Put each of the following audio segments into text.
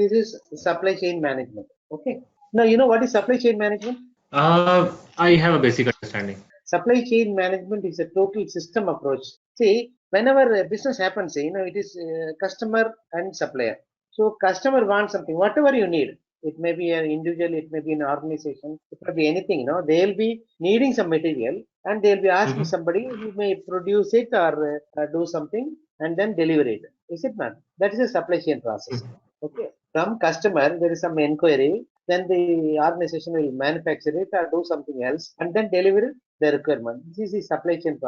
This is supply chain management. Okay. Now, you know what is supply chain management? I have a basic understanding. Supply chain management is a total system approach. See, whenever a business happens, it is customer and supplier. So customer wants something, whatever you need. It may be an individual, it may be an organization, it may be anything. They'll be needing some material and they'll be asking Mm-hmm. somebody who may produce it or do something and then deliver it. Is it not? That is a supply chain process. Okay. From customer, there is some inquiry, then the organization will manufacture it or do something else and then deliver the requirement. This is the supply chain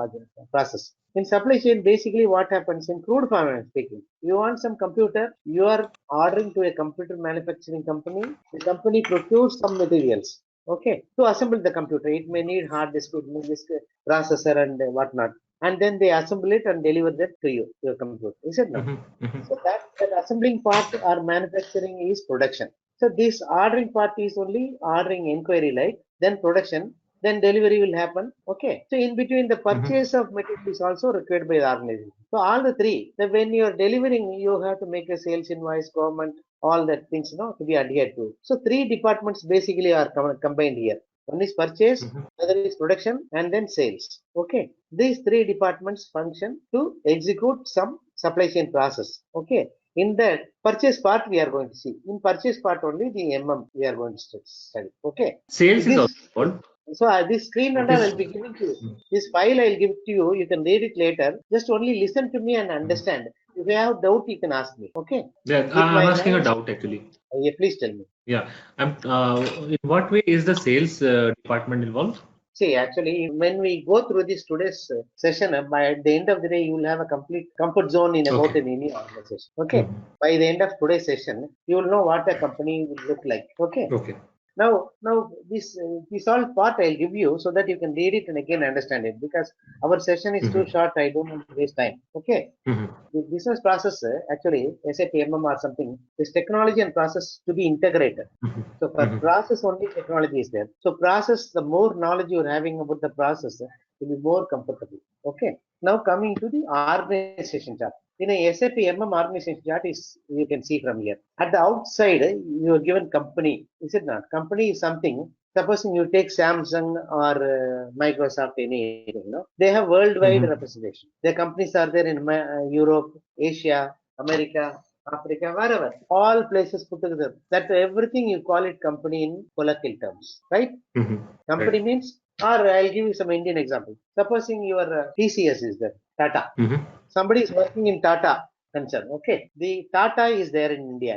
process. In supply chain, basically what happens in crude form I'm speaking. You want some computer, you are ordering to a computer manufacturing company. The company procures some materials. Okay, to assemble the computer, it may need hard disk, it may disk, processor and whatnot. And then they assemble it and deliver that to you, your computer. Is it not? Mm-hmm. Mm-hmm. So that assembling part or manufacturing is production. So this ordering part is only ordering inquiry like, then production, then delivery will happen. Okay. So in between the Mm-hmm. purchase of material is also required by the organization. So all the three, that when you are delivering, you have to make a sales invoice, government, all that things, to be adhered to. So three departments basically are combined here. One is purchase, Mm-hmm. other is production, and then sales. Okay. These three departments function to execute some supply chain process. Okay. In that purchase part, we are going to see. In purchase part only, the we are going to study. Okay. Sales is This also involved. this screen and What all is? I'll be giving to you. This file I'll give to you. You can read it later. Just only listen to me and Mhm. understand. If you have doubt, you can ask me. Okay. Yeah, With I'm my asking a knowledge, doubt actually. yeah, please tell me. Yeah, I'm. In what way is the sales department involved? See, actually, when we go through this today's session, by the end of the day, you will have a complete comfort zone in about Okay. any organization. Okay. Mhm. By the end of today's session, you will know what a company will look like. Okay. Okay. Now this all part I'll give you so that you can read it and again understand it because our session is too Mhm. short. I don't want to waste time. Okay. Mhm. The business process actually SAP MM or something is technology and process to be integrated. Mhm. So for Mhm. process only technology is there. So process, the more knowledge you're having about the process, will be more comfortable. Okay. Now coming to the organization chart. In a SAP MM organization chart is you can see from here. At the outside, you are given company. Is it not? Company is something. Supposing you take Samsung or Microsoft, anything, they have worldwide Mhm. representation. Their companies are there in Europe, Asia, America, Africa, wherever, all places put together. That everything you call it company in colloquial terms, right? Mhm. Right. Company means, or I'll give you some Indian example. Supposing your TCS is there, Tata. Mhm. Somebody is working in Tata concern. Okay, the Tata is there in India,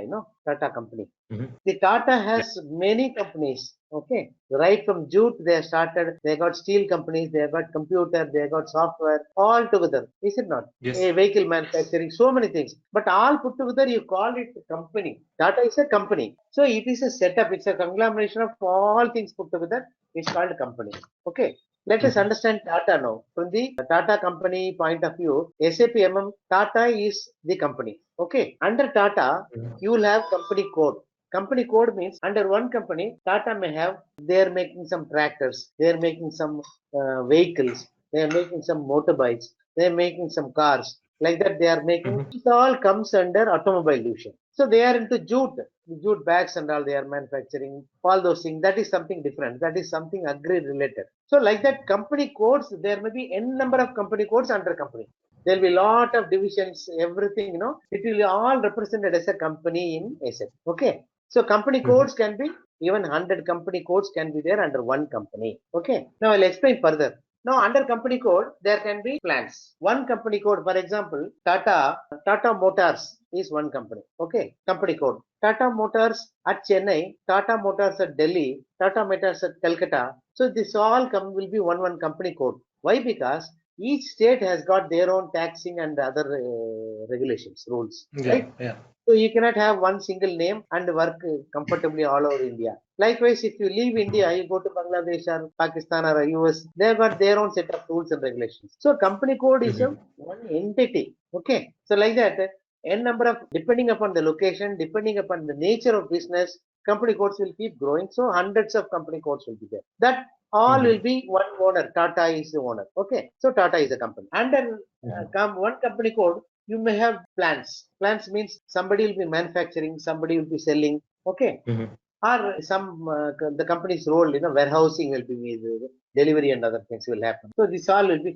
Tata company. Mhm. The Tata Yeah. has many companies. Okay, right from jute they have started. They got steel companies. They have got computer. They have got software. All together, is it not? Yes. A vehicle manufacturing, so many things. But all put together, you call it a company. Tata is a company. So it is a setup. It's a conglomeration of all things put together. It's called a company. Okay. Let us Mhm. understand Tata now. From the Tata company point of view, SAP MM, Tata is the company. Okay. Under Tata, Mhm. you will have company code. Company code means under one company, Tata may have, they are making some tractors, they are making some vehicles, they are making some motorbikes, they are making some cars. Like that, they are making, Mhm. it all comes under automobile division. So they are into jute bags and all they are manufacturing, all those things. That is something different. That is something agri related. So like that, company codes, there may be n number of company codes under company. There will be lot of divisions, everything, it will be all represented as a company in ASAP. Okay. So company Mhm. codes can be even 100 company codes can be there under one company. Okay. Now I'll explain further. Now under company code, there can be plans. One company code, for example, Tata Motors is one company. Okay. Company code. Tata Motors at Chennai, Tata Motors at Delhi, Tata Motors at Calcutta. So this all will be one company code. Why? Because each state has got their own taxing and other regulations, rules, Yeah. right? Yeah. So you cannot have one single name and work comfortably all over India. Likewise, if you leave India, you go to Bangladesh or Pakistan or US, they've got their own set of rules and regulations. So company code is a Mhm. one entity. Okay. So like that, n number of, depending upon the location, depending upon the nature of business, company codes will keep growing. So hundreds of company codes will be there. That all will Mhm. be one owner. Tata is the owner. Okay. So Tata is a company. Under Mhm. one company code, you may have plants. Plants means somebody will be manufacturing, somebody will be selling. Okay. Or some the company's role, warehousing will be with delivery and other things will happen. So this all will be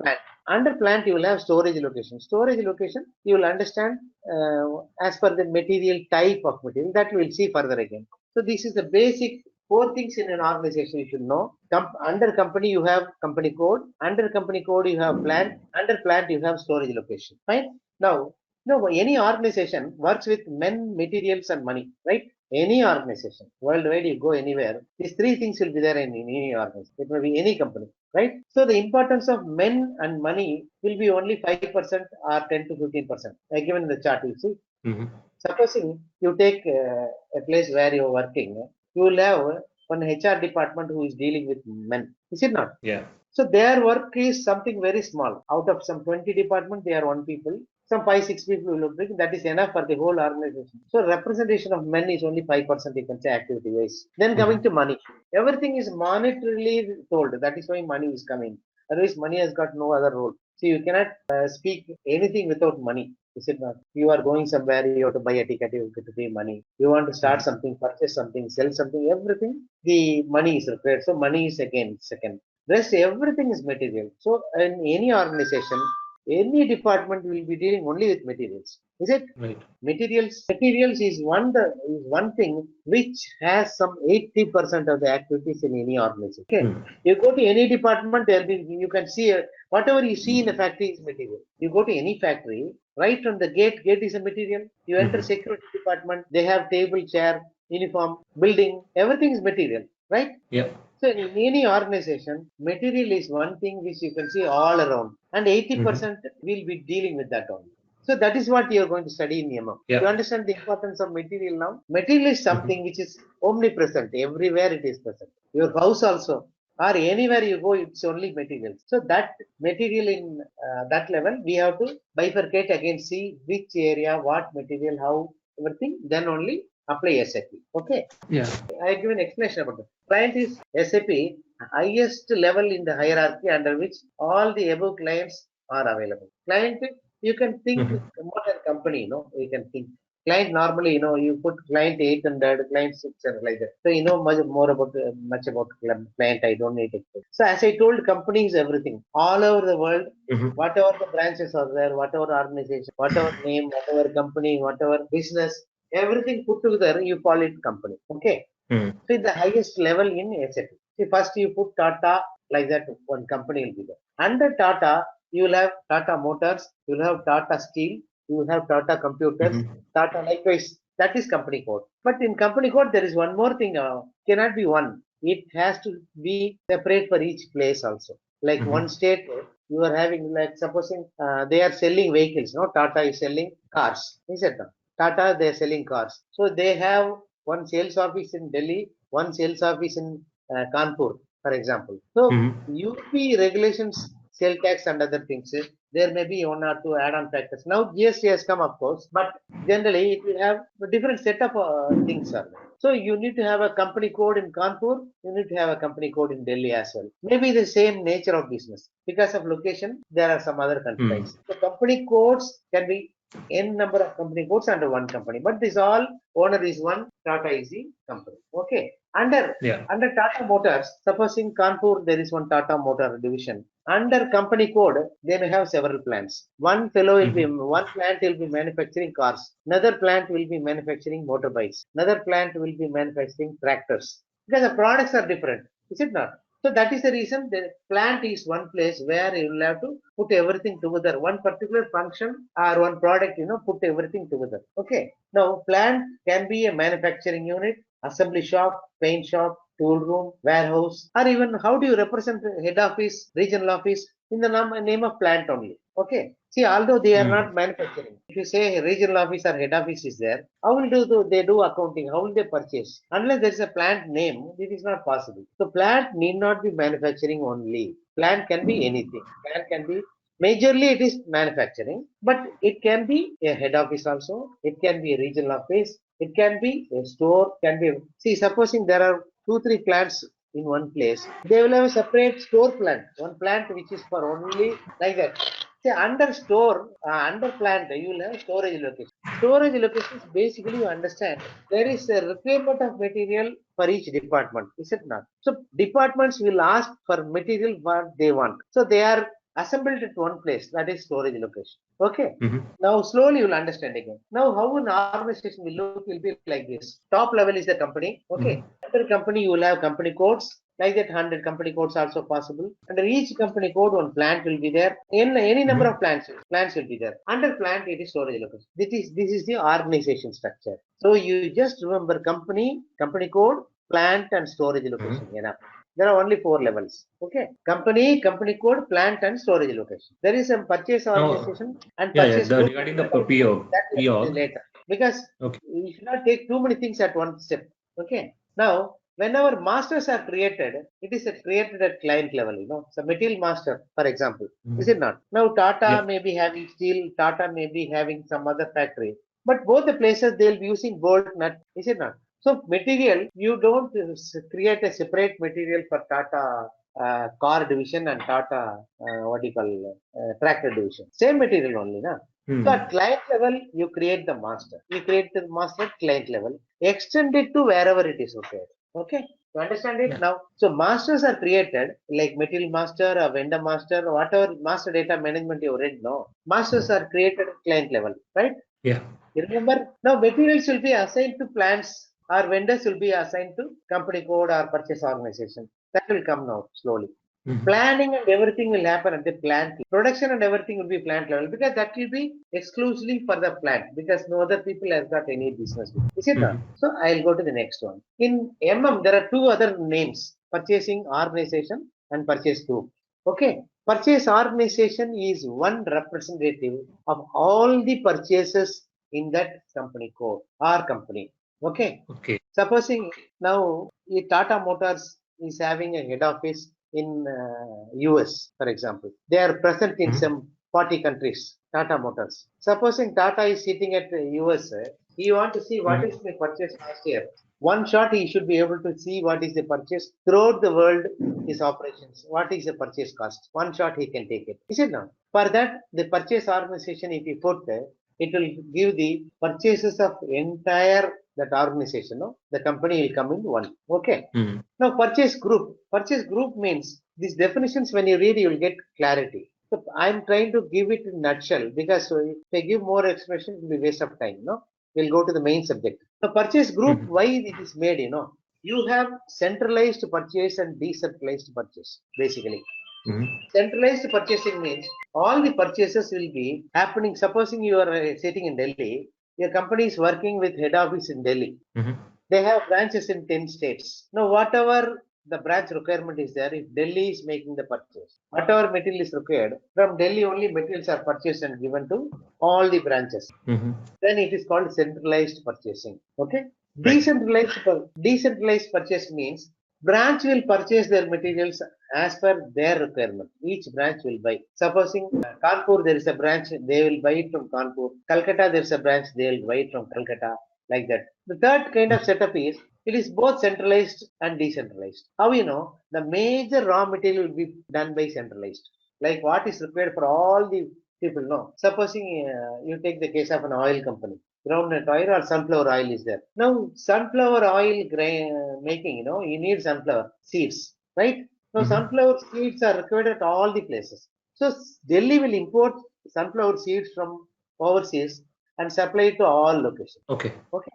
plant. Under plant, you will have storage location. Storage location, you will understand as per the material type of material that we will see further again. So this is the basic four things in an organization you should know. Under company, you have company code. Under company code, you have plant. Under plant, you have storage location. Right? Now, any organization works with men, materials, and money. Right? Any organization, worldwide, you go anywhere, these three things will be there in any organization. It may be any company, right? So the importance of men and money will be only 5% or 10 to 15%. I given in the chart, you see. Supposing you take a place where you are working, you will have one HR department who is dealing with men. Is it not? Yeah. So their work is something very small. Out of some 20 departments, they are one people. Some 5-6 people will bring. That is enough for the whole organization. So representation of men is only 5%. You can say activity wise. Then coming to money, everything is monetarily told. That is why money is coming. Otherwise, money has got no other role. So you cannot speak anything without money. Is it not? You are going somewhere, you have to buy a ticket, you have to pay money. You want to start something, purchase something, sell something, everything, the money is required. So money is again second. Rest everything is material. So in any organization, any department will be dealing only with materials. Is it? Right. Materials is one thing which has some 80% of the activities in any organization. Okay. You go to any department, you can see whatever you see in a factory is material. You go to any factory, right from the gate is a material. You enter security department, they have table, chair, uniform, building, everything is material, right? Yeah. So in any organization, material is one thing which you can see all around, and 80% will be dealing with that only. So that is what you are going to study in MM. Yeah. You understand the importance of material now? Material is something which is omnipresent. Everywhere it is present. Your house also, or anywhere you go, it's only materials. So that material in that level, we have to bifurcate again, see which area, what material, how, everything, then only apply SAP. Okay. Yeah. I give an explanation about it. Client is SAP, highest level in the hierarchy under which all the above clients are available. Client, you can think more than company, you can think. Client normally, you put client 800, client 600 like that. So you know much about client. I don't need it. So as I told, company is everything. All over the world, whatever the branches are there, whatever organization, whatever name, whatever company, whatever business, everything put together, you call it company. Okay. So the highest level in SAP. See, first you put Tata, like that, one company will be there. Under Tata, you will have Tata Motors, you will have Tata Steel, you will have Tata Computers, Tata likewise. That is company code. But in company code, there is one more thing. Cannot be one. It has to be separate for each place also. Like one state, you are having, like supposing they are selling vehicles. No, Tata is selling cars. Is it not? Tata, they are selling cars. So they have one sales office in Delhi, one sales office in Kanpur, for example. So UP regulations, sale tax and other things, there may be one or two add-on factors. Now GST has come, of course, but generally it will have a different set of things. So you need to have a company code in Kanpur, you need to have a company code in Delhi as well. Maybe the same nature of business. Because of location, there are some other constraints. So company codes can be n number of company codes under one company, but this all owner is one, Tata is the company. Okay. Under Tata Motors, suppose in Kanpur there is one Tata Motor division. Under company code, they may have several plants. One plant will be manufacturing cars. Another plant will be manufacturing motorbikes. Another plant will be manufacturing tractors. Because the products are different. Is it not? So that is the reason the plant is one place where you will have to put everything together. One particular function or one product, put everything together. Okay. Now, plant can be a manufacturing unit, assembly shop, paint shop, tool room, warehouse, or even how do you represent the head office, regional office in the name of plant only. Okay. See, although they are not manufacturing, if you say regional office or head office is there, how will they do accounting? How will they purchase? Unless there is a plant name, it is not possible. So plant need not be manufacturing only. Plant can be anything. Plant can be majorly it is manufacturing, but it can be a head office also. It can be a regional office. It can be a store. Can be. See, supposing there are 2-3 plants in one place, they will have a separate store plant. One plant which is for only like that. say under store, under plant, you will have storage location. Storage locations basically you understand there is a requirement of material for each department, is it not? So departments will ask for material what they want. So they are assembled at one place, that is storage location. Okay. Now slowly you will understand again. Now how an organization will look will be like this. Top level is the company. Okay. Under company you will have company codes. Like that 100 company codes also possible. Under each company code one plant will be there. In any number of plants will be there. Under plant it is storage location. This is the organization structure. So you just remember company code, plant and storage location. Enough. There are only 4 levels. Okay. Company code, plant and storage location. There is some purchase organization and purchase group. Regarding the PO. That is later. Because you should not take too many things at one step. Okay. Now, whenever masters are created, it is created at client level, So material master, for example, is it not? Now Tata may be having steel, Tata may be having some other factory, but both the places they will be using bolt nut, is it not? So material, you don't create a separate material for Tata car division and Tata tractor division. Same material only, na? So at client level, you create the master. You create the master at client level. Extend it to wherever it is required. Okay. You understand it now? So masters are created like material master, or vendor master, whatever master data management you read. No, masters are created at client level, right? Yeah. You remember? Now materials will be assigned to plants or vendors will be assigned to company code or purchase organization. That will come now slowly. Planning and everything will happen at the plant. Production and everything will be plant level because that will be exclusively for the plant because no other people has got any business with. Is it not? So I'll go to the next one. In MM, there are 2 other names: purchasing organization and purchase group. Okay. Purchase organization is one representative of all the purchases in that company code or company. Okay. Supposing now Tata Motors is having a head office in US, for example. They are present in some 40 countries, Tata Motors. Supposing Tata is sitting at US, he want to see what is the purchase last year. One shot he should be able to see what is the purchase throughout the world, his operations. What is the purchase cost? One shot he can take it. Is it not? For that, the purchase organization, if you put it will give the purchases of entire that organization, the company will come in one. Okay. Now purchase group. Purchase group means these definitions when you read you will get clarity. So I'm trying to give it in a nutshell because if I give more expression it will be waste of time. We'll go to the main subject. The purchase group, why it is made, you have centralized purchase and decentralized purchase basically. Centralized purchasing means all the purchases will be happening. Supposing you are sitting in Delhi, your company is working with head office in Delhi. They have branches in 10 states. Now, whatever the branch requirement is there, if Delhi is making the purchase, whatever material is required, from Delhi only materials are purchased and given to all the branches. Then it is called centralized purchasing. Okay. Decentralized purchase means branch will purchase their materials as per their requirement. Each branch will buy. Supposing Kanpur, there is a branch, they will buy it from Kanpur. Calcutta, there is a branch, they will buy it from Calcutta. Like that. The third kind of setup is, it is both centralized and decentralized. How the major raw material will be done by centralized. Like what is required for all the people. Supposing you take the case of an oil company. Groundnut oil or sunflower oil is there. Now, sunflower oil making, you need sunflower seeds, right? Now, sunflower seeds are required at all the places. So, Delhi will import sunflower seeds from overseas and supply it to all locations. Okay.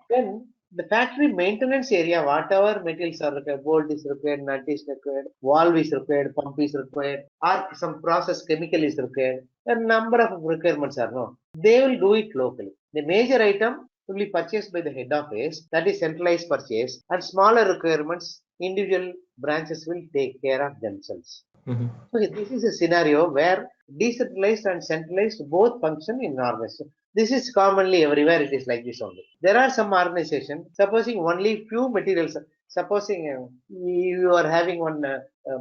Then, the factory maintenance area, whatever materials are required, bolt is required, nut is required, valve is required, pump is required, or some process chemical is required, a number of requirements are known. They will do it locally. The major item will be purchased by the head office, that is centralized purchase, and smaller requirements, individual branches will take care of themselves. So this is a scenario where decentralized and centralized both function in organization. This is commonly everywhere it is like this only. There are some organizations, supposing only few materials, supposing you are having one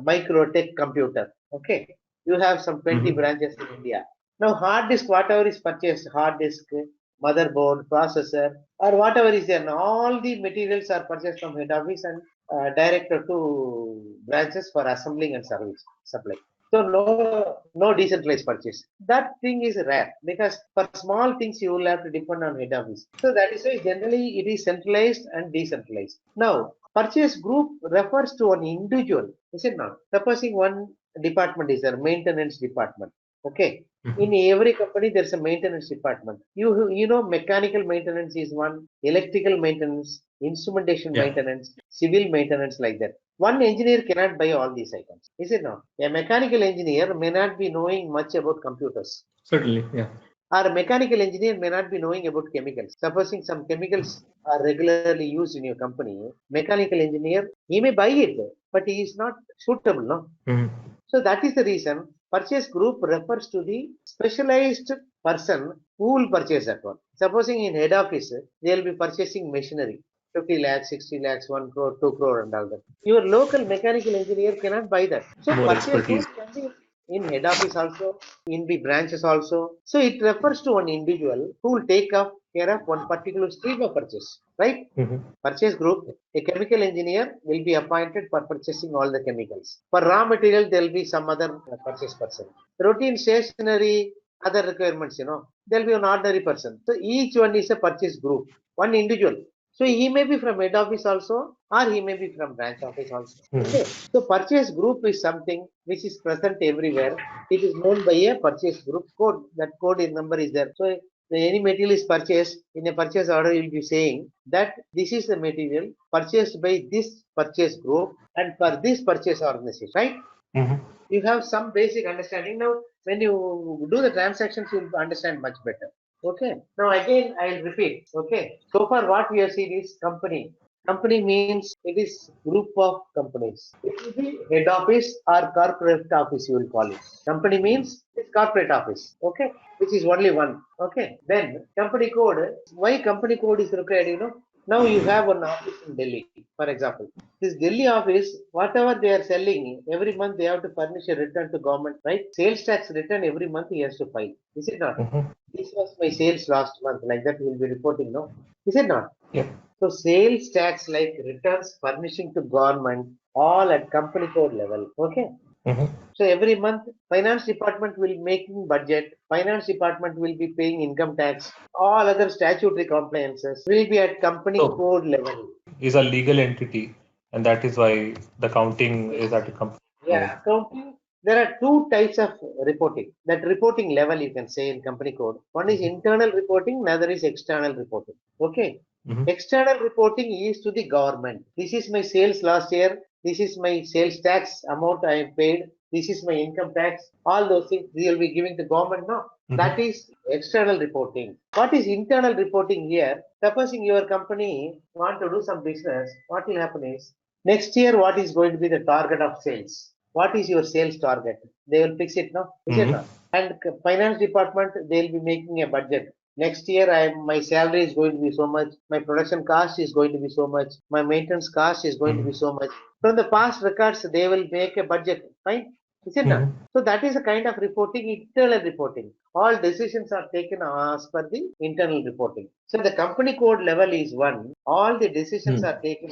micro tech computer, okay, you have some 20 branches in India. Now hard disk, whatever is purchased, hard disk, motherboard, processor, or whatever is there, all the materials are purchased from head office and directed to branches for assembling and service supply. So no decentralized purchase. That thing is rare because for small things you will have to depend on head office. So that is why generally it is centralized and decentralized. Now, purchase group refers to an individual, is it not? Supposing one department is there, maintenance department. Okay. In every company, there's a maintenance department. You know, mechanical maintenance is one, electrical maintenance, instrumentation Yeah, maintenance, civil maintenance, like that. One engineer cannot buy all these items, is it not? A mechanical engineer may not be knowing much about computers, certainly. Yeah. or a mechanical engineer may not be knowing about chemicals. Supposing some chemicals are regularly used in your company, mechanical engineer, he may buy it, but he is not suitable, no? Mhm. So that is the reason purchase group refers to the specialized person who will purchase that one. Supposing in head office, they will be purchasing machinery, 50 lakhs, 60 lakhs, 1 crore, 2 crore and all that. Your local mechanical engineer cannot buy that. So More purchase group expertise. can be in head office also, in the branches also. So it refers to one individual who will take up care of one particular stream of purchase, right? Mhm. Purchase group, a chemical engineer will be appointed for purchasing all the chemicals. For raw material, there will be some other purchase person. Routine stationery, other requirements, there will be an ordinary person. So each one is a purchase group, one individual. So he may be from head office also, or he may be from branch office also. Mhm. Okay. So purchase group is something which is present everywhere. It is known by a purchase group code. That code in number is there. So when any material is purchased, in a purchase order, you will be saying that this is the material purchased by this purchase group and for this purchase organization, right? Mhm. You have some basic understanding. Now, when you do the transactions, you'll understand much better. Okay. Now, again, I'll repeat. Okay. So far, what we have seen is company. Company means it is group of companies. It will be head office or corporate office, you will call it. Company means it's corporate office. Okay. Which is only one. Okay. Then company code. Why company code is required? Now you have an office in Delhi, for example. This Delhi office, whatever they are selling, every month they have to furnish a return to government, right? Sales tax return every month he has to file. Is it not? Mhm. This was my sales last month, like that he will be reporting, no? Is it not? Yeah. So sales tax like returns furnishing to government, all at company code level. Okay. Mhm. So every month, finance department will making budget. Finance department will be paying income tax. All other statutory compliances will be at company So code level. is a legal entity, and that is why the counting is at a company level. Yeah, accounting. There are two types of reporting. That reporting level you can say in company code. One is internal reporting, another is external reporting. Okay. Mhm. External reporting is to the government. This is my sales last year. This is my sales tax amount I have paid. This is my income tax. All those things we will be giving to government. No, that Mhm. is external reporting. What is internal reporting here? Supposing your company want to do some business, what will happen is next year what is going to be the target of sales? What is your sales target? They will fix it now, is it Mhm. not? And finance department they will be making a budget. Next year, my salary is going to be so much. My production cost is going to be so much. My maintenance cost is going to be Mhm. so much. From the past records, they will make a budget. Fine, is it not? Mhm. So that is a kind of reporting, internal reporting. All decisions are taken as per the internal reporting. So the company code level is one. All the decisions Mhm. are taken.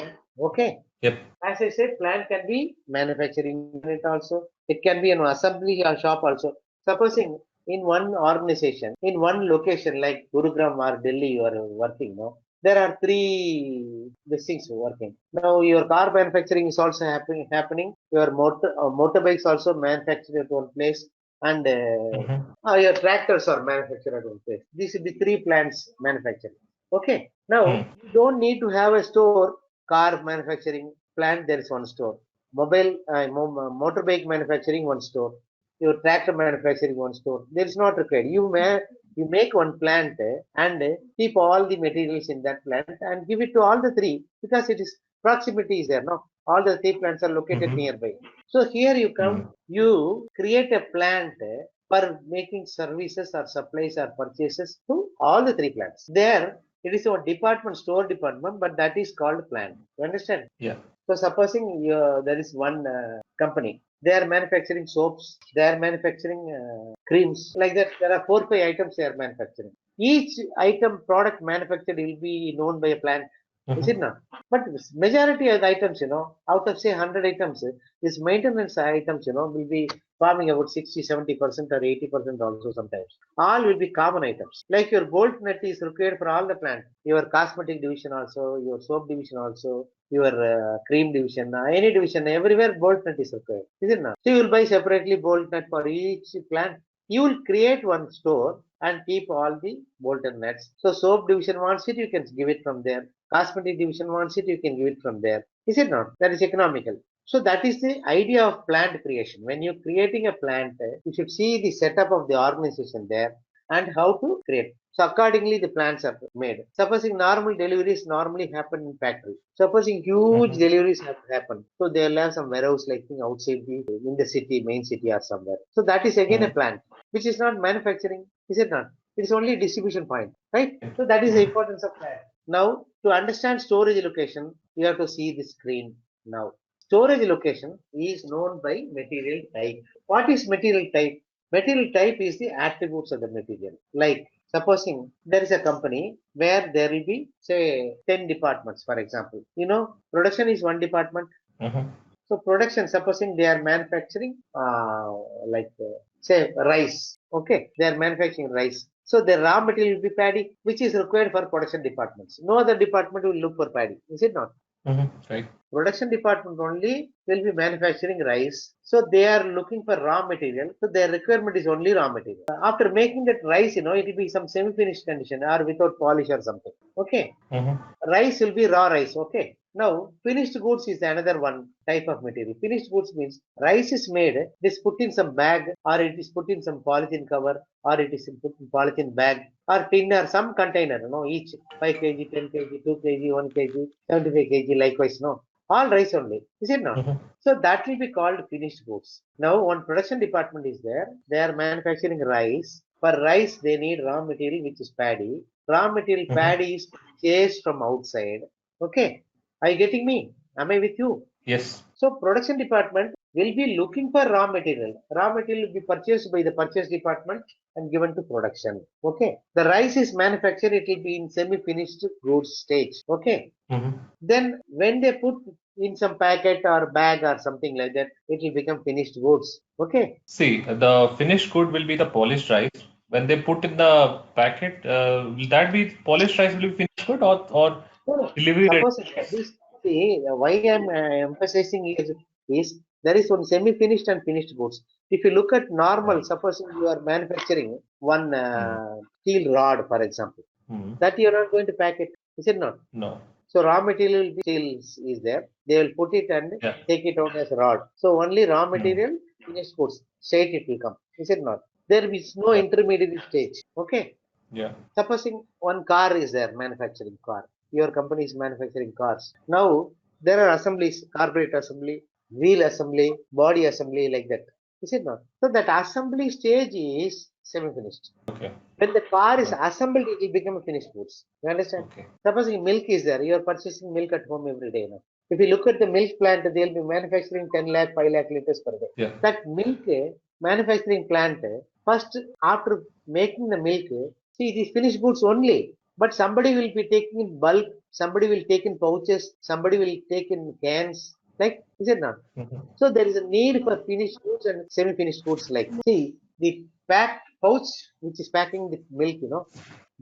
Okay. Yep. As I said, plant can be manufacturing unit also. It can be an assembly or shop also. Supposing in one organization, in one location like Gurugram or Delhi, you are working, no? There are three these things working. Now your car manufacturing is also happening. Your motorbikes also manufactured at one place, and Mhm. your tractors are manufactured at one place. These will be three plants manufacturing. Okay. Now Mhm. you don't need to have a store. Car manufacturing plant, there is one store. Motorbike manufacturing, one store. Your tractor manufacturing, one store. There is not required. You make one plant and keep all the materials in that plant and give it to all the three because it is proximity is there. No, all the three plants are located Mhm. nearby. So here you come, Mhm. you create a plant for making services or supplies or purchases to all the three plants. There it is a department, store department, but that is called plant. You understand? Yeah. So supposing there is one company, they are manufacturing soaps, they are manufacturing creams, like that. There are 4, 5 items they are manufacturing. Each item product manufactured will be known by a plant. Is it not? But majority of the items, out of say 100 items, this maintenance items, will be forming about 60, 70% or 80% also sometimes. All will be common items. Like your bolt nut is required for all the plant. Your cosmetic division also, your soap division also, your cream division, any division, everywhere bolt nut is required. Is it not? So you will buy separately bolt nut for each plant. You will create one store and keep all the bolted nuts. So soap division wants it, you can give it from there. Cosmetic division wants it, you can give it from there. Is it not? That is economical. So that is the idea of plant creation. When you're creating a plant, you should see the setup of the organization there and how to create. So accordingly, the plans are made. Supposing normal deliveries normally happen in factory. Supposing huge deliveries have to happen. So they'll have some warehouse like thing outside in the city, main city or somewhere. So that is again a plant, which is not manufacturing, is it not? It is only distribution point, right? So that is the importance of plant. Now, to understand storage location, you have to see the screen now. Storage location is known by material type. What is material type? Material type is the attributes of the material. Like, supposing there is a company where there will be, say, 10 departments, for example. Production is one department. So production, supposing they are manufacturing, say, rice. Okay, they are manufacturing rice. So the raw material will be paddy, which is required for production departments. No other department will look for paddy. Is it not? Right. Production department only will be manufacturing rice. So they are looking for raw material. So their requirement is only raw material. After making that rice, it will be some semi-finished condition or without polish or something. Okay. Rice will be raw rice. Okay. Now, finished goods is another one type of material. Finished goods means rice is made, it is put in some bag or it is put in some polythene cover or it is put in polythene bag or tin or some container, each 5 kg, 10 kg, 2 kg, 1 kg, 75 kg, likewise, all rice only. Is it not? So that will be called finished goods. Now, one production department is there. They are manufacturing rice. For rice, they need raw material, which is paddy. Raw material paddy is purchased from outside. Okay. Are you getting me? Am I with you? Yes. So production department will be looking for raw material. Raw material will be purchased by the purchase department and given to production. Okay. The rice is manufactured, it will be in semi-finished goods stage. Okay. Then when they put in some packet or bag or something like that, it will become finished goods. Okay. See, the finished good will be the polished rice. When they put in the packet, will that be polished rice will be finished good or No, no. delivery ready Suppose rice? this, see, why I'm emphasizing is there is one semi-finished and finished goods. If you look at normal, Right. supposing you are manufacturing one Hmm. steel rod, for example, that you are not going to pack it, is it not? No. So raw material will be steel is there. They will put it and Yeah. take it out as rod. So only raw Hmm. material, finished goods, straight it will come. Is it not? There is no Yeah. intermediate stage. Okay. Yeah. Supposing one car is there, manufacturing car. Your company is manufacturing cars. Now there are assemblies, carburetor assembly, wheel assembly, body assembly, like that. Is it not? So that assembly stage is semi-finished. Okay. When the car is Right. assembled, it will become a finished goods. You understand? Okay. Supposing milk is there, you are purchasing milk at home every day. Now. If you look at the milk plant, they'll be manufacturing 10 lakh, 5 lakh liters per day. Yeah. That milk manufacturing plant, first after making the milk, see it is finished goods only. But somebody will be taking in bulk, somebody will take in pouches, somebody will take in cans. Like, is it not? So there is a need for finished goods and semi-finished goods. Like, see, the packed pouch which is packing the milk,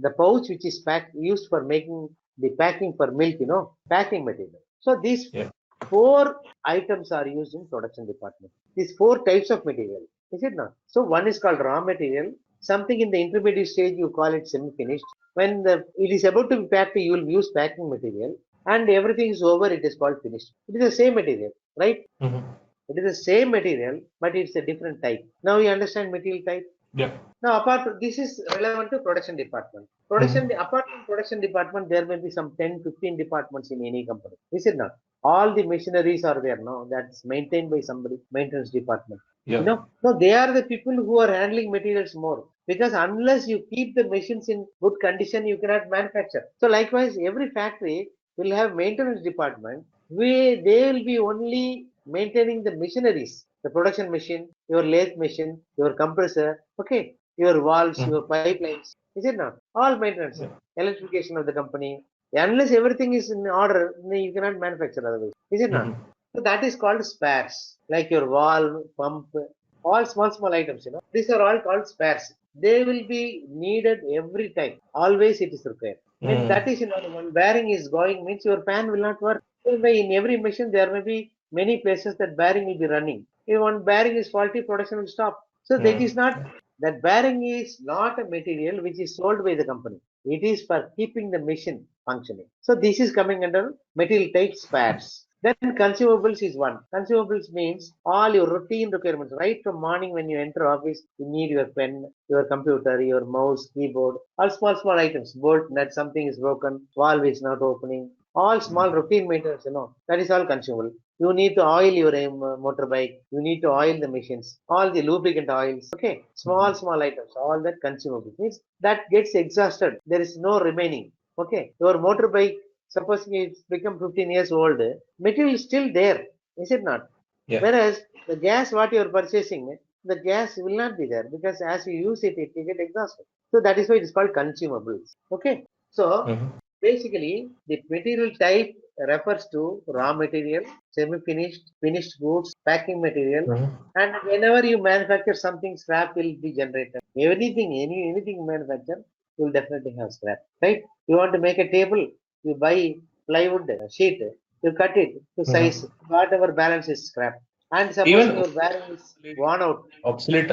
the pouch which is packed used for making the packing for milk, packing material. So these Yeah. four items are used in production department. These four types of material, is it not? So one is called raw material. Something in the intermediate stage you call it semi-finished. When it is about to be packed, you will use packing material, and everything is over. It is called finished. It is the same material, right? It is the same material, but it's a different type. Now you understand material type. Yeah. Now, this is relevant to production department. Apart from production department, there may be some 10, 15 departments in any company. Is it not? All the machineries are there, no? That's maintained by somebody, maintenance department. Yeah. No, they are the people who are handling materials more. Because unless you keep the machines in good condition, you cannot manufacture. So likewise, every factory will have maintenance department. They will be only maintaining the machineries, the production machine, your lathe machine, your compressor, okay, your valves, your pipelines. Is it not? All maintenance. Yeah. Electrification of the company, Unless everything is in order, you cannot manufacture otherwise. Is it not? So that is called spares, like your valve, pump, all small items. These are all called spares. They will be needed every time. Always it is required. Means that is, when bearing is going, means your fan will not work. So in every machine, there may be many places that bearing will be running. If one bearing is faulty, production will stop. So that is not, that bearing is not a material which is sold by the company. It is for keeping the machine functioning. So this is coming under material type spares. Then consumables is one. Consumables means all your routine requirements. Right from morning when you enter office, you need your pen, your computer, your mouse, keyboard, all small items. Bolt nut, something is broken, valve is not opening. All small routine maintenance, that is all consumable. You need to oil your motorbike. You need to oil the machines. All the lubricant oils. Okay, small items. All that consumable means that gets exhausted. There is no remaining. Okay, your motorbike, supposing it's become 15 years old, material is still there, is it not? Yeah. Whereas the gas what you are purchasing, the gas will not be there because as you use it, it will get exhausted. So that is why it is called consumables. Okay, so basically the material type refers to raw material, semi-finished, finished goods, packing material, and whenever you manufacture something, scrap will be generated. Anything you manufacture, you will definitely have scrap, right? You want to make a table, you buy plywood sheet, you cut it to size, whatever balance is scrap. And supposing Even your bearing is worn out, obsolete.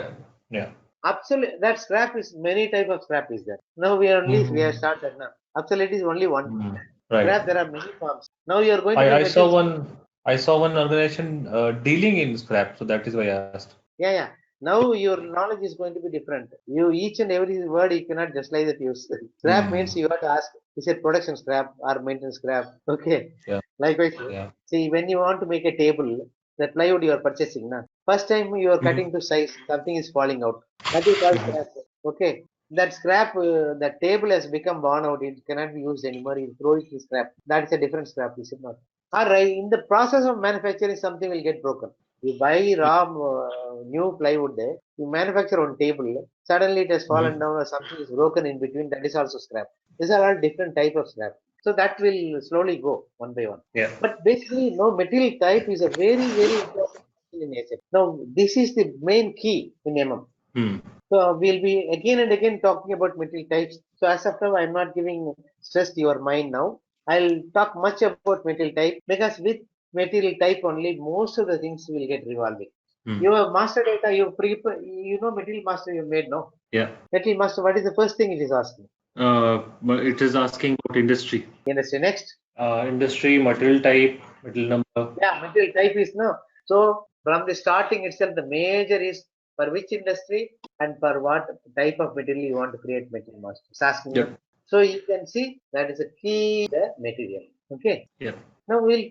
Yeah. absolutely, that scrap is many type of scrap is there. Now we have started now. Obsolete is only one. Right. Scrap there are many forms. Now you are going to I, be I saw metal. one I saw one organization dealing in scrap, so that is why I asked. Yeah. Now your knowledge is going to be different. You each and every word you cannot just like that use. Scrap means you have to ask, is it production scrap or maintenance scrap? Okay. Yeah. Likewise, Yeah. see when you want to make a table, that plywood you are purchasing now. First time you are cutting to size, something is falling out. That is called scrap. Okay. That scrap, that table has become worn out. It cannot be used anymore. You throw it to scrap. That is a different scrap, is it not? Alright, in the process of manufacturing, something will get broken. You buy raw new plywood, you manufacture on table, suddenly it has fallen down or something is broken in between, that is also scrap. These are all different type of scrap. So that will slowly go one by one. Yeah. But basically, material type is a very important thing in SAP. Now, this is the main key in MM. So we'll be again and again talking about material types. So as of now, I'm not giving stress to your mind now. I'll talk much about material type because with material type only, most of the things will get revolving. Your master data, material master you made, no? Yeah. Material master, what is the first thing it is asking? But it is asking about industry. Industry next. Industry, material type, material number. Yeah, material type is no. So from the starting itself, the major is for which industry and for what type of material you want to create material master. It's asking. Yep. So you can see that is a key the material. Okay. Yep. Now we'll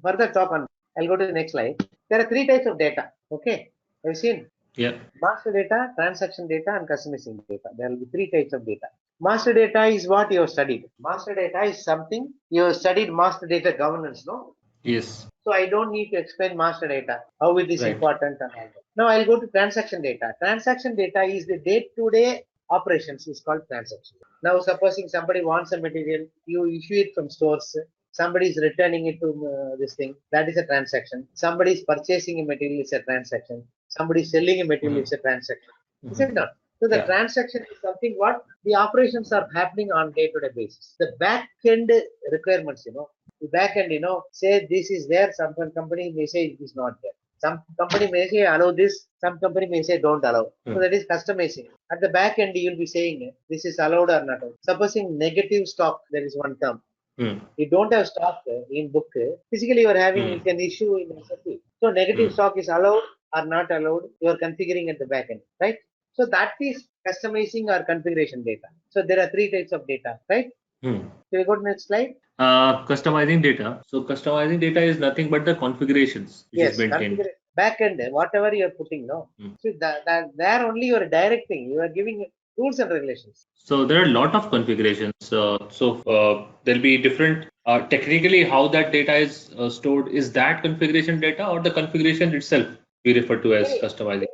further talk on. I'll go to the next slide. There are three types of data. Okay. Have you seen? Yeah. Master data, transaction data, and customizing data. There will be three types of data. Master data is what you have studied. Master data is something you have studied master data governance, no? Yes. So I don't need to explain master data, how it is Right. important and all that. Now I'll go to transaction data. Transaction data is the day-to-day operations is called transaction. Now supposing somebody wants a material, you issue it from stores. Somebody is returning it to this thing. That is a transaction. Somebody is purchasing a material is a transaction. Somebody is selling a material is a transaction. Is it not? So the transaction is something what the operations are happening on day-to-day basis. The back-end requirements, the back-end, say this is there, some company may say it is not there. Some company may say allow this, some company may say don't allow. So that is customizing. At the back end, you will be saying this is allowed or not. Supposing negative stock, there is one term. You don't have stock in book. Physically, you are having, you can issue in SAP. So negative stock is allowed or not allowed. You are configuring at the back end, right? So that is customizing or configuration data. So there are three types of data, right? So we go to next slide. Customizing data. So customizing data is nothing but the configurations which is maintained. Back end, whatever you are putting, no. So there only you are directing. You are giving rules and regulations. So there are a lot of configurations. There'll be different. Technically, how that data is stored is that configuration data or the configuration itself we refer to as customizing.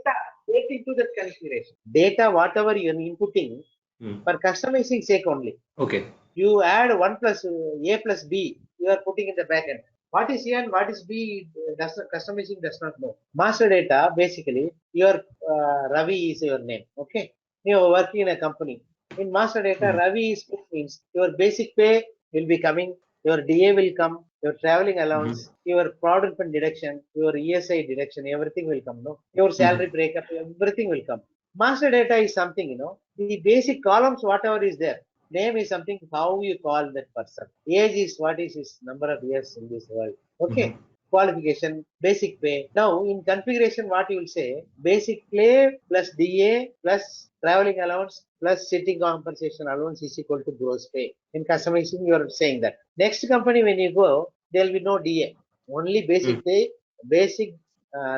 Get into the configuration. Data, whatever you are inputting, for customizing sake only. Okay. You add 1 plus A plus B, you are putting in the backend. What is A and what is B, customizing does not know. Master data, basically, your Ravi is your name. Okay. You are working in a company. In master data, Ravi is means your basic pay will be coming, your DA will come, your traveling allowance, your product and deduction, your ESI deduction, everything will come. No, your salary breakup, everything will come. Master data is something, the basic columns, whatever is there. Name is something how you call that person. Age is what is his number of years in this world. Okay. Qualification, basic pay. Now in configuration, what you will say, basic pay plus DA plus traveling allowance plus sitting compensation allowance is equal to gross pay. In customizing, you are saying that. Next company, when you go, there will be no DA. Only basic pay, basic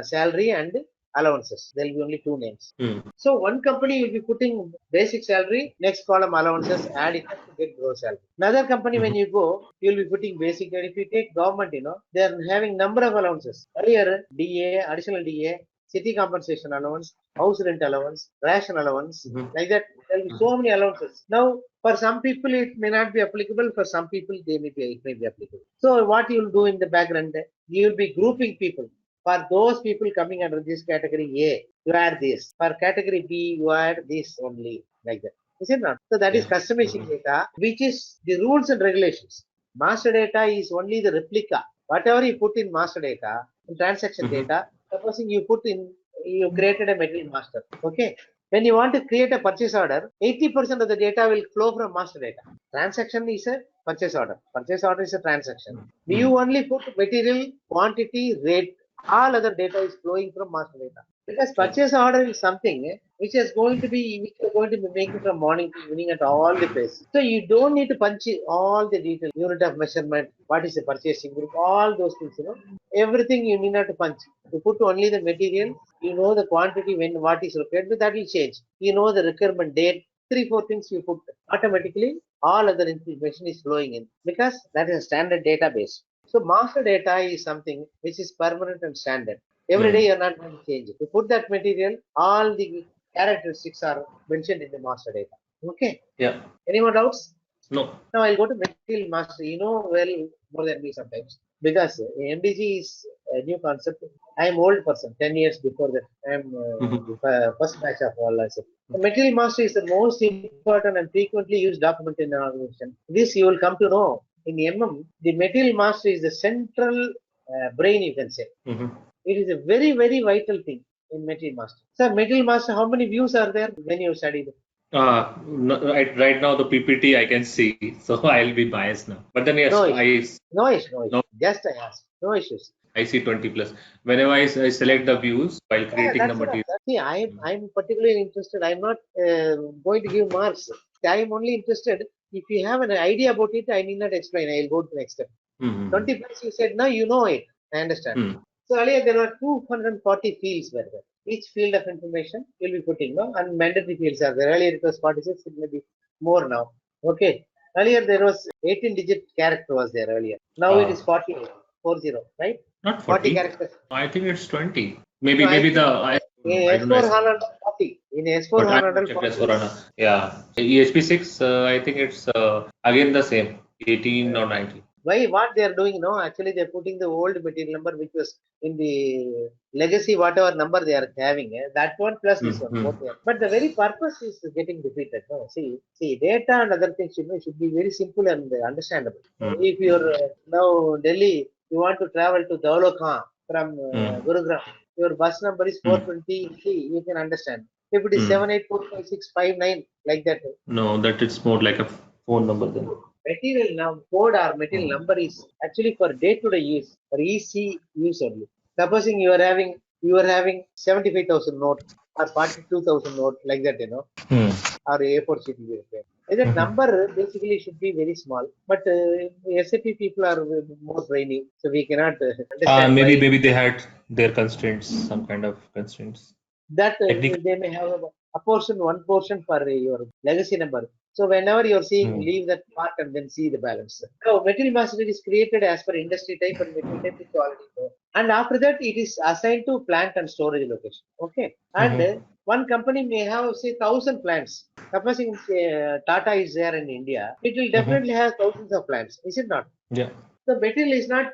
salary and allowances. There will be only two names. So one company will be putting basic salary, next column allowances, add it up to get gross salary. Another company, when you go, you will be putting basic. And if you take government, they are having number of allowances. Earlier, DA, additional DA, city compensation allowance, house rent allowance, ration allowance, like that. There will be so many allowances. Now, for some people, it may not be applicable. For some people, it may be applicable. So, what you will do in the background, you will be grouping people. For those people coming under this category A, you add this. For category B, you add this only, like that. Is it not? So that is customizing data, which is the rules and regulations. Master data is only the replica. Whatever you put in master data, in transaction data, supposing you created a material master. Okay. When you want to create a purchase order, 80% of the data will flow from master data. Transaction is a purchase order. Purchase order is a transaction. You only put material, quantity, rate. All other data is flowing from master data. Because purchase order is something which is going to be making from morning to evening at all the places. So you don't need to punch all the detail, unit of measurement, what is the purchasing group, all those things, everything you need not to punch. You put only the material, you know the quantity when what is required, but that will change. You know the requirement date, 3-4 things you put automatically, all other information is flowing in because that is a standard database. So master data is something which is permanent and standard. Every day you're not going to change it. You put that material, all the characteristics are mentioned in the master data. Okay. Yeah. Any more doubts? No. Now I'll go to material master. You know well more than me sometimes because MDG is a new concept. I am old person, 10 years before that. I am the first batch of all. The material master is the most important and frequently used document in an organization. This you will come to know. In MM, the material master is the central brain, you can say. It is a very, very vital thing in material master. Sir, material master, how many views are there when you studied? Right now the PPT I can see, so I'll be biased now. But then yes, no issues. Just I asked. No issues. I see 20 plus. Whenever I select the views while creating the material. See, I'm particularly interested. I'm not going to give marks. I'm only interested. If you have an idea about it, I need not explain. I'll go to the next step. 20 plus, you said, no, you know it. I understand. So earlier there were 240 fields were there. Each field of information will be putting, and mandatory fields are there. Earlier it was 46, it may be more now. Okay. Earlier there was 18-digit character was there earlier. Now it is 48, 40, right? Not 40 characters. I think it's 20. Maybe I don't know. S4 in S4 yeah. EHP6, I think it's again the same, 18 or 19. Why? What they are doing now? Actually, they are putting the old material number which was in the legacy, whatever number they are having, that one plus this one. Both but the very purpose is getting defeated. No, see, data and other things should be very simple and understandable. If you're now Delhi, you want to travel to Daulakhan from Gurugram, your bus number is 420. You can understand. If it is 784565 like that. No, that it's more like a phone number then. Material code or material number is actually for day-to-day use, for EC use only. Supposing you are having 75,000 note or 42,000 note like that, or A4 sheet. That number basically should be very small, but SAP people are more brainy, so we cannot understand. Maybe they had their constraints, some kind of constraints. That they may have one portion for your legacy number. So whenever you're seeing, leave that part and then see the balance. So material master is created as per industry type and material type is already known. And after that, it is assigned to plant and storage location. Okay. And One company may have say 1,000 plants. Supposing Tata is there in India, it will definitely have thousands of plants. Is it not? Yeah. The material is not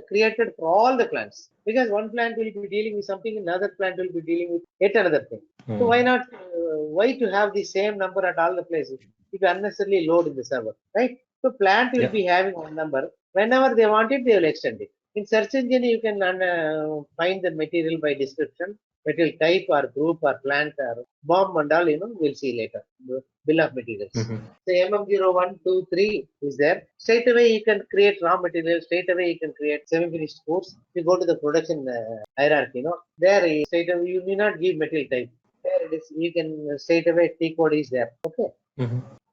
created for all the plants because one plant will be dealing with something, another plant will be dealing with yet another thing. So why not? Why to have the same number at all the places? If you unnecessarily load in the server, right? So plant will Yeah. be having one number. Whenever they want it, they will extend it. In search engine, you can find the material by description, material type or group or plant or bomb and all. We'll see later. The bill of materials. So MM0123 is there. Straight away you can create raw material. Straight away you can create semi-finished goods. You go to the production hierarchy. There straight away you need not give material type. There it is. You can straight away T code is there. Okay.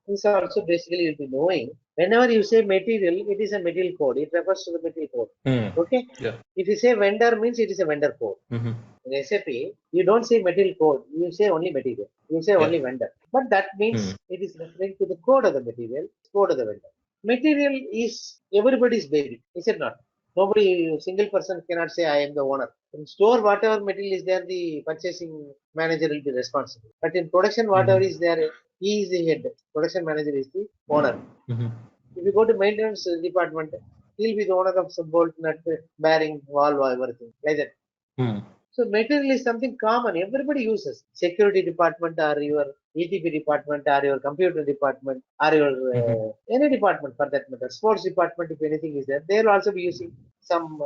This also basically you'll be knowing. Whenever you say material, it is a material code. It refers to the material code. Okay. Yeah. If you say vendor means it is a vendor code. In SAP, you don't say material code. You say only material. You say only vendor. But that means it is referring to the code of the material, code of the vendor. Material is everybody's baby, is it not? Nobody, single person cannot say I am the owner. In store, whatever material is there, the purchasing manager will be responsible. But in production, whatever is there, he is the head. Production manager is the owner. If you go to maintenance department, he'll be the owner of some bolt, nut, bearing, valve, everything like that. So material is something common. Everybody uses. Security department or your ETP department or your computer department or your any department for that matter. Sports department, if anything is there, they will also be using some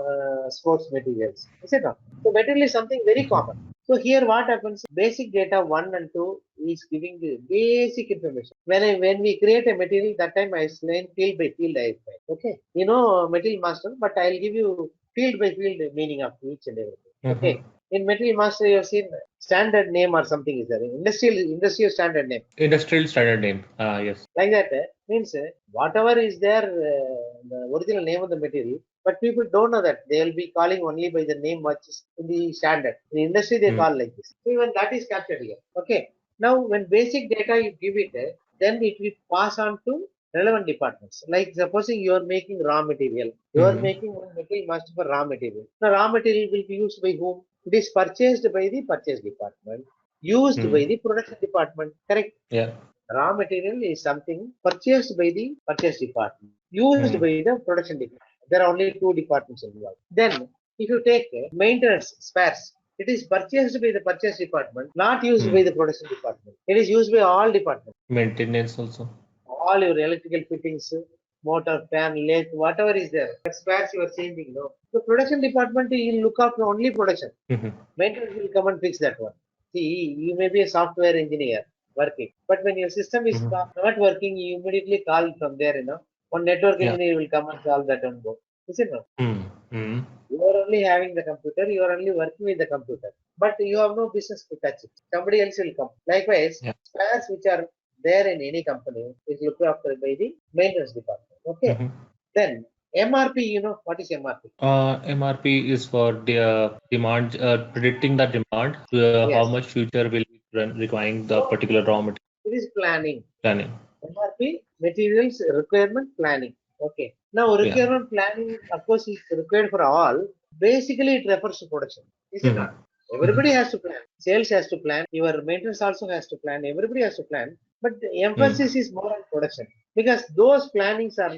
sports materials. Is it not? So material is something very common. So here what happens? Basic data 1 and 2 is giving the basic information. When we create a material, that time I explain field by field I explain. Okay. Material master, but I'll give you field by field meaning of each and everything. Okay. In Material Master, you have seen standard name or something is there. Industrial standard name. Industrial standard name. Yes. Like that means whatever is there, the original name of the material, but people don't know that. They will be calling only by the name which is in the standard. In the industry, they call like this. So even that is captured here. Okay. Now, when basic data you give it, then it will pass on to relevant departments. Like supposing you are making raw material. You are making one material master for raw material. The raw material will be used by whom? It is purchased by the purchase department, used by the production department. Correct? Yeah. Raw material is something purchased by the purchase department, used by the production department. There are only two departments involved. Then, if you take maintenance spares, it is purchased by the purchase department, not used by the production department. It is used by all departments. Maintenance also. All your electrical fittings, motor, fan, lathe, whatever is there. Spares you are changing. The production department will look after only production. Maintenance will come and fix that one. See, you may be a software engineer working, but when your system is not working, you immediately call from there. One network engineer will come and solve that on board. Is it not? You are only having the computer, you are only working with the computer, but you have no business to touch it. Somebody else will come. Likewise, spares which are there in any company is looked after by the maintenance department. Okay. Then MRP, what is MRP? MRP is for the demand, predicting the demand, how much future will be requiring the particular raw material. It is planning. Planning. MRP, materials requirement planning. Okay. Now requirement planning, of course, is required for all. Basically, it refers to production. Is it not? Everybody has to plan. Sales has to plan. Your maintenance also has to plan. Everybody has to plan. But the emphasis is more on production because those plannings are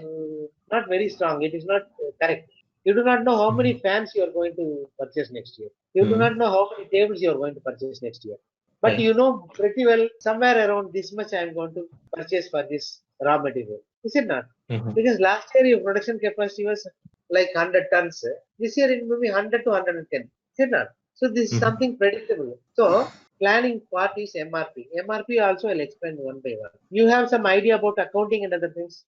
not very strong. It is not correct. You do not know how many fans you are going to purchase next year. You do not know how many tables you are going to purchase next year. But you know pretty well somewhere around this much I am going to purchase for this raw material. Is it not? Because last year your production capacity was like 100 tons. This year it will be 100 to 110. Is it not? So this is something predictable. So planning part is MRP. MRP also I'll explain one by one. You have some idea about accounting and other things?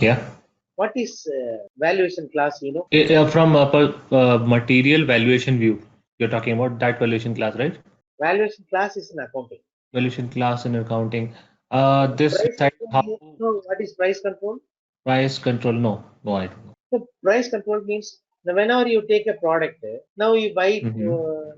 Yeah. What is valuation class, From a material valuation view, you're talking about that valuation class, right? Valuation class is in accounting. Valuation class in accounting. This Price type control, what is price control? Price control, no, I don't know. So price control means whenever you take a product, now you buy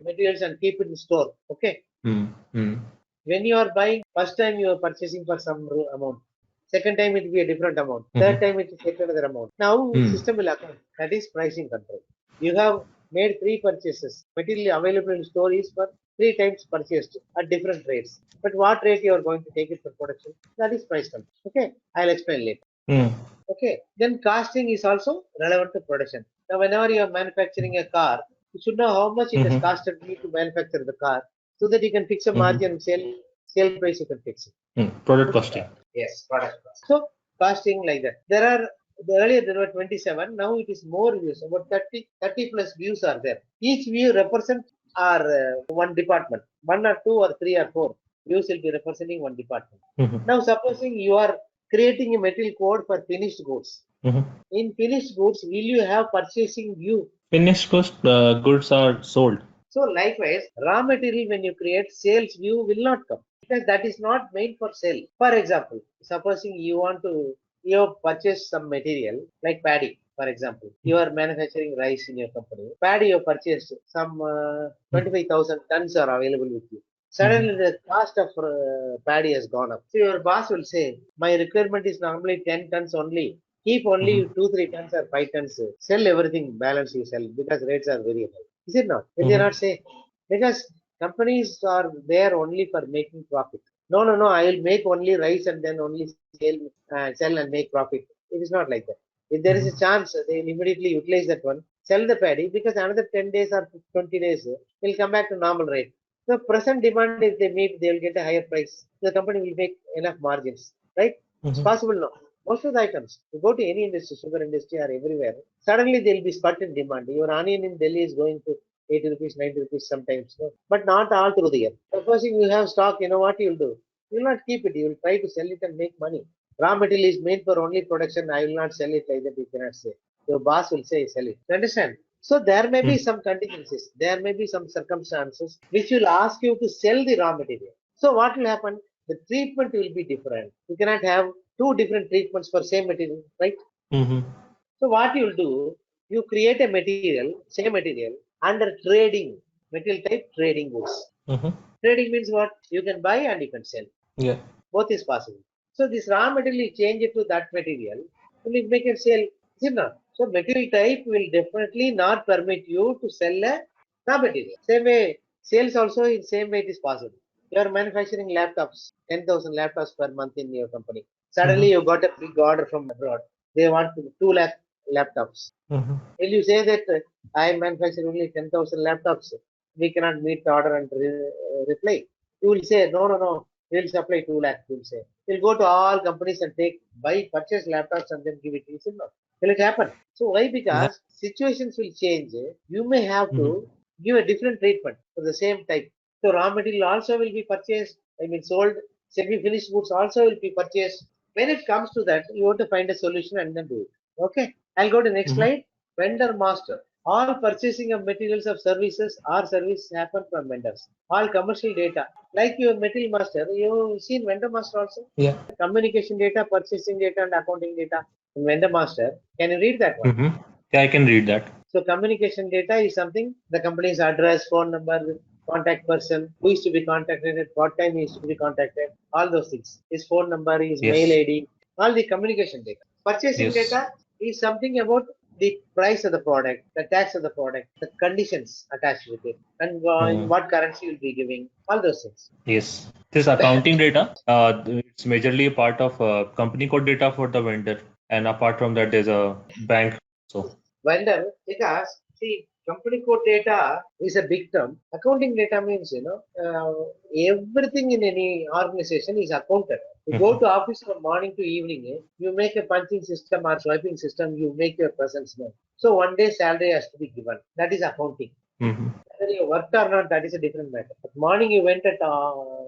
materials and keep it in store. Okay. When you are buying, first time you are purchasing for some amount. Second time it will be a different amount. Third time it will take another amount. Now system will account. That is pricing control. You have made 3 purchases. Material available in store is for 3 times purchased at different rates. But what rate you are going to take it for production? That is price control. Okay, I'll explain later. Okay, then costing is also relevant to production. Now, whenever you are manufacturing a car, you should know how much it has costed me to manufacture the car, so that you can fix a margin and sale price. You can fix it. Product costing. Yes, product cost. So costing like that. Earlier there were 27. Now it is more views. About 30 plus views are there. Each view represents one department. 1 or 2 or 3 or 4 views will be representing one department. Now supposing you are creating a material code for finished goods. In finished goods, will you have purchasing view? Finished goods are sold. So likewise, raw material when you create sales view will not come, because that is not made for sale. For example, supposing you have purchased some material like paddy. For example, you are manufacturing rice in your company. Paddy you have purchased some 25,000 tons are available with you. Suddenly the cost of paddy has gone up. So your boss will say, my requirement is normally 10 tons only. Keep only 2-3 tons or 5 tons. Sell everything, balance you sell, because rates are very high. Is it not? Will they not say? Because companies are there only for making profit. No, I will make only rice and then only sell and make profit. It is not like that. If there is a chance, they will immediately utilize that one, sell the paddy, because another 10 days or 20 days will come back to normal rate. So present demand, if they meet, they will get a higher price. The company will make enough margins, right? It's possible now. Most of the items, you go to any industry, sugar industry or everywhere, suddenly there will be spurt in demand. Your onion in Delhi is going to 80 rupees, 90 rupees sometimes, no? But not all through the year. Supposing you have stock, you know what you will do? You will not keep it. You will try to sell it and make money. Raw material is made for only production. I will not sell it like that. You cannot say. Your boss will say, sell it. You understand? So there may be some contingencies. There may be some circumstances which will ask you to sell the raw material. So what will happen? The treatment will be different. You cannot have 2 different treatments for same material, right? So what you will do, you create a material, same material, under trading, material type trading goods. Trading means what? You can buy and you can sell. Yeah. Both is possible. So this raw material, you change it to that material, and you make it sell. Is it not? So material type will definitely not permit you to sell a raw material. Same way, sales also in same way it is possible. You are manufacturing laptops, 10,000 laptops per month in your company. Suddenly you got a big order from abroad. They want 2 lakh laptops. Will you say that I am manufacturing only 10,000 laptops? We cannot meet the order and reply. You will say, no. We will supply 2 lakh. You will say. We'll go to all companies and purchase laptops and then give it to you. Will it happen? So why? Because situations will change. You may have to give a different treatment for the same type. So raw material also will be purchased, sold. Semi-finished goods also will be purchased. When it comes to that, you want to find a solution and then do it. Okay. I'll go to next slide. Vendor master. All purchasing of materials of services or service happen from vendors. All commercial data, like your material master, you've seen vendor master also? Yeah. Communication data, purchasing data, and accounting data in vendor master. Can you read that one? Yeah, I can read that. So communication data is something, the company's address, phone number, contact person, who is to be contacted, at what time he is to be contacted, all those things. His phone number, his mail ID, all the communication data. Purchasing data is something about the price of the product, the tax of the product, the conditions attached with it, and in what currency you'll be giving, all those things. Yes. This accounting data, it's majorly a part of company code data for the vendor. And apart from that, there's a bank. So vendor, because see, company code data is a big term. Accounting data means, everything in any organization is accounted. You go to office from morning to evening, you make a punching system or swiping system, you make your presence known. So one day salary has to be given. That is accounting. Whether you worked or not, that is a different matter. But morning you went at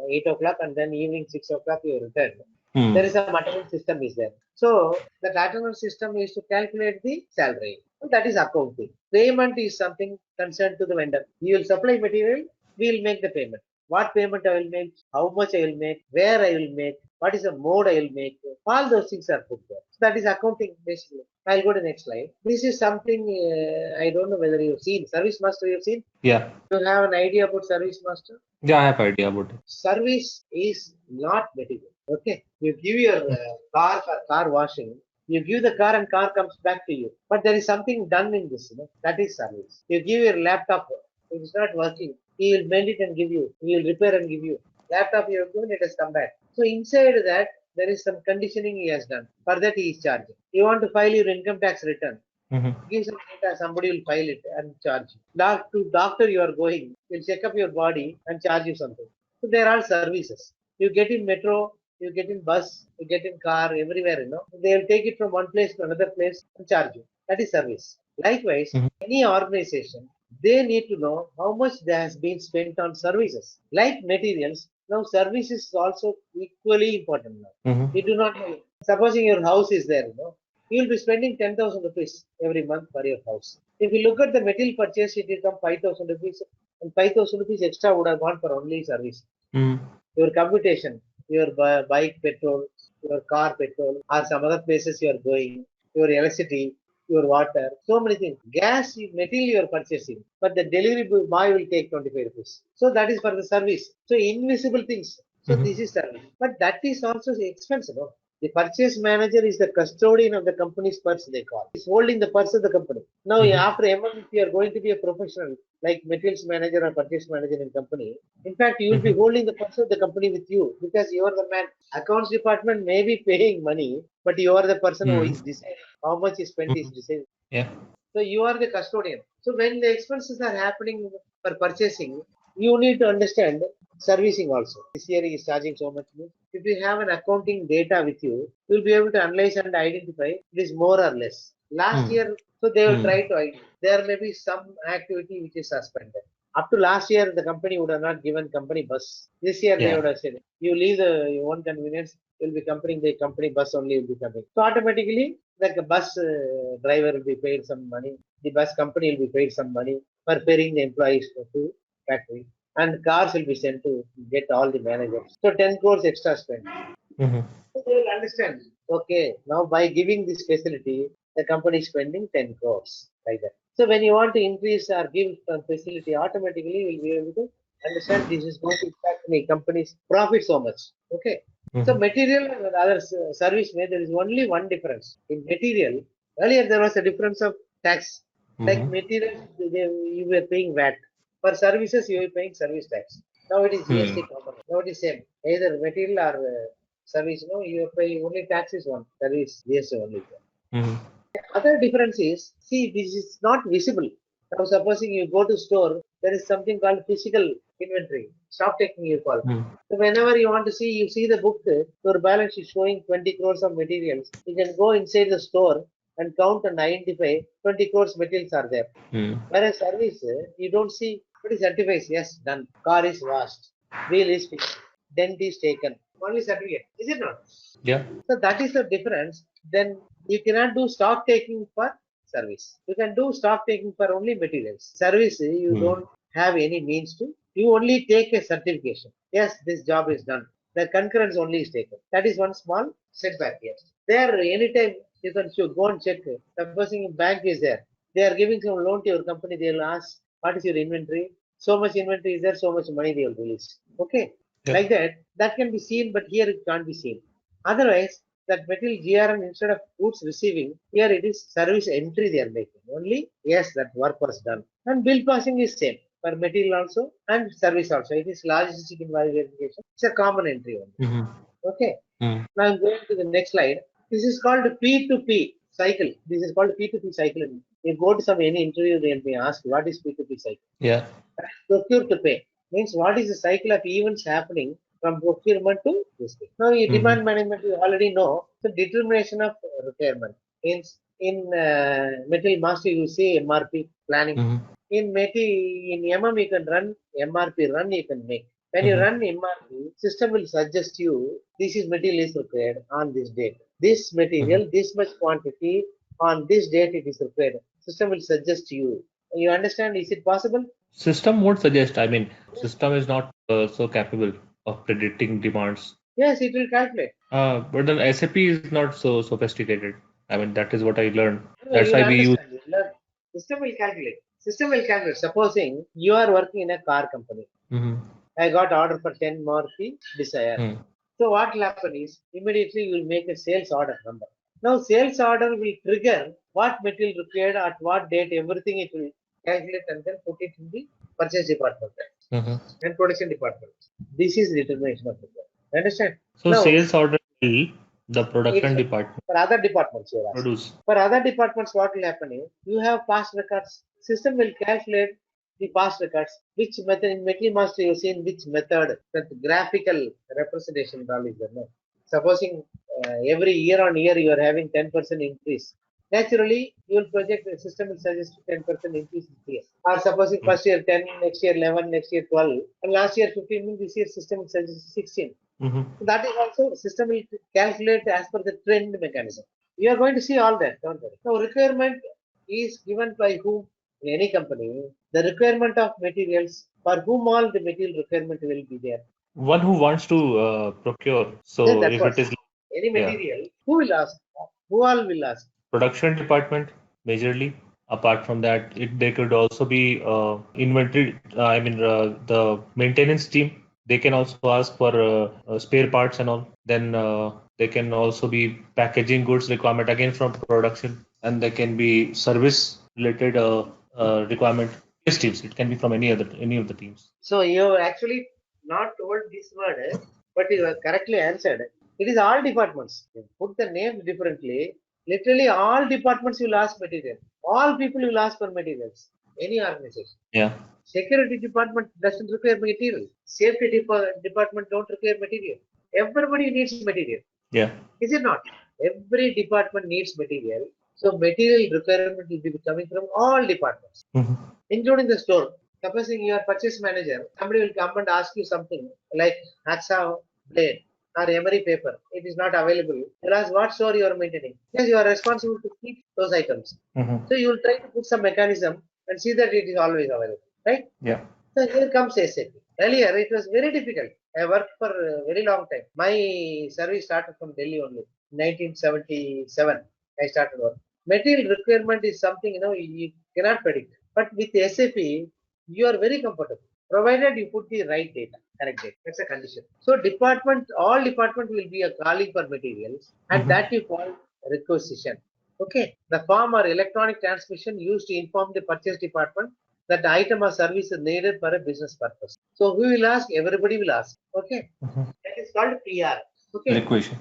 8 o'clock and then evening 6 o'clock you returned. There is a material system is there. So the material system is to calculate the salary. That is accounting. Payment is something concerned to the vendor. You will supply material, we will make the payment. What payment I will make, how much I will make, where I will make, what is the mode I will make. All those things are put there. So that is accounting basically. I'll go to the next slide. This is something I don't know whether you've seen. Service master you've seen? Yeah. You have an idea about service master? Yeah, I have idea about it. Service is not material. Okay. You give your car for car washing. You give the car and car comes back to you. But there is something done in this, that is service. You give your laptop, if it's not working, he will mend it and give you. He will repair and give you. Laptop you have given, it has come back. So inside that, there is some conditioning he has done. For that he is charging. You want to file your income tax return. Give some data, somebody will file it and charge you. To doctor you are going, will check up your body and charge you something. So there are services. You get in metro, you get in bus, you get in car, everywhere, They will take it from one place to another place and charge you. That is service. Likewise, any organization, they need to know how much there has been spent on services. Like materials, now services is also equally important now. You do not know. Supposing your house is there, you will be spending 10,000 rupees every month for your house. If you look at the material purchase, it will come 5,000 rupees, and 5,000 rupees extra would have gone for only service. Your computation, your bike petrol, your car petrol, or some other places you are going, your electricity, your water, so many things. Gas material you are purchasing, but the delivery boy will take 25 rupees. So that is for the service. So invisible things. So this is service. But that is also expensive. The purchase manager is the custodian of the company's purse, they call. He's holding the purse of the company. Now, after MM, if you are going to be a professional, like materials manager or purchase manager in company, in fact, you will be holding the purse of the company with you because you are the man. Accounts department may be paying money, but you are the person who is deciding how much is spent is deciding. Yeah. So you are the custodian. So when the expenses are happening for purchasing, you need to understand servicing also. This year is charging so much. If you have an accounting data with you, you'll be able to analyze and identify it is more or less. Last year, so they will try to identify. There may be some activity which is suspended. Up to last year, the company would have not given company bus. This year, they would have said, you leave your own convenience, you'll be coming the company bus only will be coming. So automatically, the bus driver will be paid some money. The bus company will be paid some money for paying the employees to factory. And cars will be sent to get all the managers. So 10 crores extra spent. So they will understand. Okay, now by giving this facility, the company is spending 10 crores like that. So when you want to increase or give some facility, automatically you will be able to understand this is going to impact my company's profit so much. Okay. So material and other service, there is only one difference. In material, earlier there was a difference of tax. Like material, you were paying VAT. For services, you are paying service tax. Now it is GST common. Now it is same. Either material or service, you are paying only tax is one. Service, GST only. Other difference is, see, this is not visible. Now, supposing you go to store, there is something called physical inventory. Stock taking you call. So whenever you want to see, you see the book, your balance is showing 20 crores of materials. You can go inside the store and count and identify 20 crores materials are there. Whereas service, you don't see, but it certifies, yes, done. Car is washed. Wheel is fixed. Dent is taken. Only certificate. Is it not? Yeah. So that is the difference. Then you cannot do stock taking for service. You can do stock taking for only materials. Service, you don't have any means to. You only take a certification. Yes, this job is done. The concurrence only is taken. That is one small setback here. There, anytime you can go and check. Supposing a bank is there. They are giving some loan to your company. They will ask, what is your inventory? So much inventory is there, so much money they will release. Okay. Like that can be seen, but here it can't be seen. Otherwise, that material GRN instead of goods receiving, here it is service entry they are making. Only, yes, that work was done. And bill passing is same for material also and service also. It is logistic invoice verification. It's a common entry only. Okay. Now I'm going to the next slide. This is called P2P cycle. This is called P2P cycle. You go to some any interview, they may ask, what is P2P cycle? Yeah. Procure to pay means what is the cycle of events happening from procurement to this thing. Now, in demand management, you already know the determination of requirement means in material master you say MRP planning. In MM you can run MRP run you can make. When you run MRP, system will suggest you this is material is required on this date. This material, this much quantity on this date it is required. System will suggest you. You understand? Is it possible? System won't suggest. I mean, system is not so capable of predicting demands. Yes, it will calculate. But then SAP is not so sophisticated. I mean, that is what I learned. No, That's you will why we use. understand. You learn. System will calculate. System will calculate. Supposing you are working in a car company. I got order for 10 Maruti Desire. So what will happen is immediately you will make a sales order number. Now sales order will trigger what material required at what date, everything it will calculate and then put it in the purchase department and production department. This is determination of requirement. Understand? So Now sales order will the it's production department for other departments you are asking. produce. For other departments, what will happen is you have past records. System will calculate the past records. Which method in Metal Master you see in which method that graphical representation is always there. No? Supposing every year on year you are having 10% increase. Naturally, you will project the system will suggest 10% increase this year. Or supposing first year 10, next year 11, next year 12, and last year 15 means this year system will suggest 16. Mm-hmm. So that is also system will calculate as per the trend mechanism. You are going to see all that, don't worry. Now requirement is given by whom in any company. The requirement of materials for whom all the material requirement will be there. One who wants to procure. Then So that if it was is any yeah, material. Who will ask? Who all will ask? production department majorly. Apart from that, they could also be inventory. The maintenance team. They can also ask for spare parts and all. Then they can also be packaging goods requirement again from production, and there can be service related requirement. Yes, teams. It can be from any of the teams. So you actually not told this word, but you have correctly answered. It is all departments. Put the names differently. Literally, all departments will ask material. All people will ask for materials. Any organization. Yeah. Security department doesn't require material. Safety department don't require material. Everybody needs material. Yeah. Is it not? Every department needs material. So material requirement will be coming from all departments, Mm-hmm. including the store. Supposing you are purchase manager, somebody will come and ask you something like hacksaw blade or emery paper. It is not available. You'll ask what store you are maintaining. Yes, you are responsible to keep those items. Mm-hmm. So you will try to put some mechanism and see that it is always available. Right? Yeah. So here comes SAP. Earlier it was very difficult. I worked for a very long time. My service started from Delhi only. 1977 I started work. Material requirement is something you cannot predict. But with SAP you are very comfortable. Provided you put the right data, correct data. That's a condition. So all department will be a calling for materials and that you call requisition. Okay. The form or electronic transmission used to inform the purchase department that the item or service is needed for a business purpose. So who will ask? Everybody will ask. Okay. That is called PR. Okay. Equation.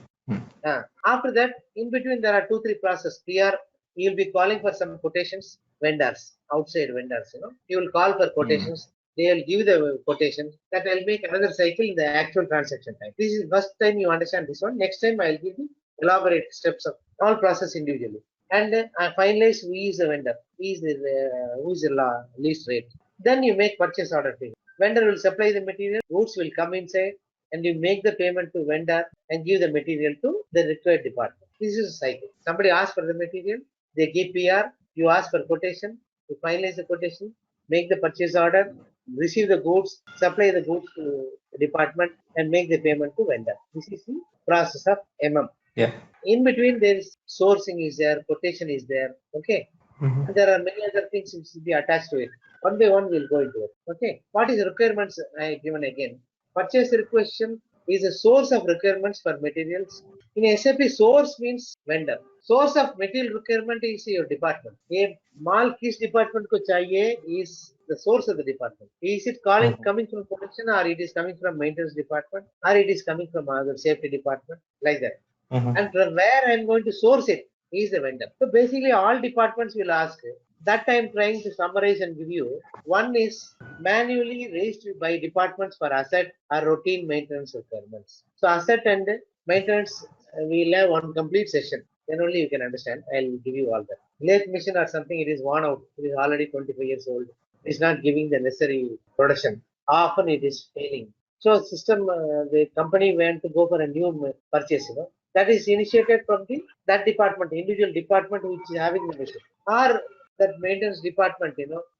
After that, in between there are 2-3 process. PR, you will be calling for some quotations, vendors, outside vendors. You will call for quotations. They will give the quotation. That will make another cycle in the actual transaction time. This is first time you understand this one. Next time I will give you elaborate steps of all process individually. And finalize who is the vendor, who is the least rate. Then you make purchase order to him. Vendor will supply the material, goods will come inside, and you make the payment to vendor and give the material to the required department. This is a cycle. Somebody asks for the material, they give PR, you ask for quotation, you finalize the quotation, make the purchase order, receive the goods, supply the goods to the department, and make the payment to vendor. This is the process of MM. Yeah. In between, there is sourcing is there, quotation is there. Okay. And there are many other things which will be attached to it. One by one, we'll go into it. Okay. What is requirements I have given again? Purchase requisition is a source of requirements for materials. In SAP, source means vendor. Source of material requirement is your department. A माल किस department को चाहिए is the source of the department. Is it coming from production or it is coming from maintenance department or it is coming from other safety department like that. And from where I am going to source it is the vendor. So basically all departments will ask. That I am trying to summarize and give you. One is manually raised by departments for asset or routine maintenance requirements. So asset and maintenance, we'll have one complete session. Then only you can understand. I'll give you all that. Lathe machine or something, it is worn out. It is already 25 years old. It is not giving the necessary production. Often it is failing. So system, the company went to go for a new purchase, that is initiated from that department, individual department which is having the machine. Or that maintenance department,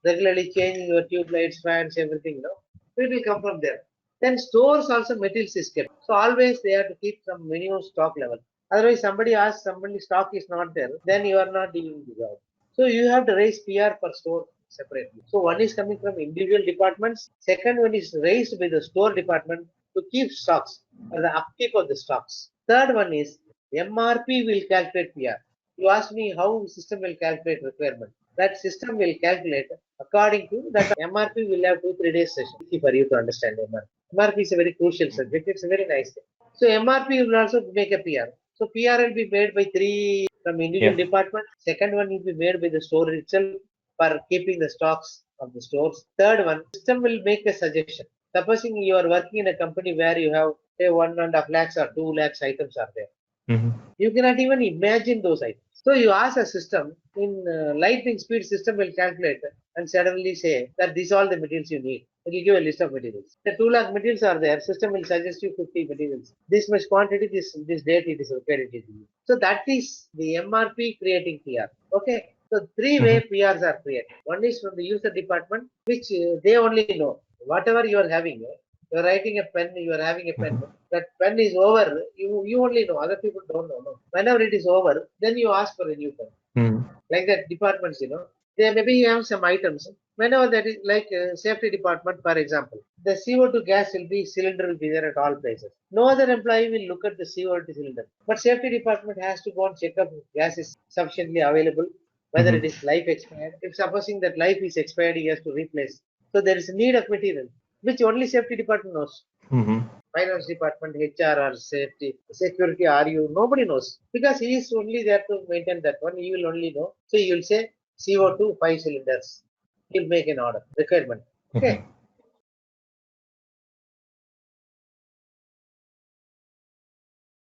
regularly changing your tube lights, fans, everything, it will come from there. Then stores also materials is kept. So always they have to keep some minimum stock level. Otherwise somebody asks, somebody stock is not there, then you are not doing the job. So you have to raise PR per store separately. So one is coming from individual departments. Second one is raised by the store department to keep stocks or the upkeep of the stocks. Third one is MRP will calculate PR. You ask me how system will calculate requirement. That system will calculate according to that. MRP will have 2-3 days session for you to understand MRP. MRP is a very crucial subject. It's a very nice thing. So MRP will also make a PR. So PR will be made by 3 from individual department. Second one will be made by the store itself for keeping the stocks of the stores. Third one, system will make a suggestion. Supposing you are working in a company where you have say 1.5 lakhs or 2 lakhs items are there. You cannot even imagine those items. So you ask a system in lightning speed, system will calculate and suddenly say that these are all the materials you need. It will give a list of materials. The 2 lakh materials are there. System will suggest you 50 materials. This much quantity, this date it is required. So that is the MRP creating PR. Okay. So 3-way PRs are created. One is from the user department, which they only know. Whatever you are having, you are writing a pen, you are having a pen. That pen is over, you only know. Other people don't know. No. Whenever it is over, then you ask for a new pen. Like that, departments, there maybe you have some items. Whenever that is like safety department, for example, the CO2 gas cylinder will be there at all places. No other employee will look at the CO2 cylinder. But safety department has to go and check up if gas is sufficiently available, whether it is life expired. If supposing that life is expired, he has to replace. So there is a need of material, which only safety department knows. Finance department, HR or safety, security, RU, nobody knows. Because he is only there to maintain that one, he will only know. So he will say CO2 5 cylinders. He'll make an order, requirement. Okay.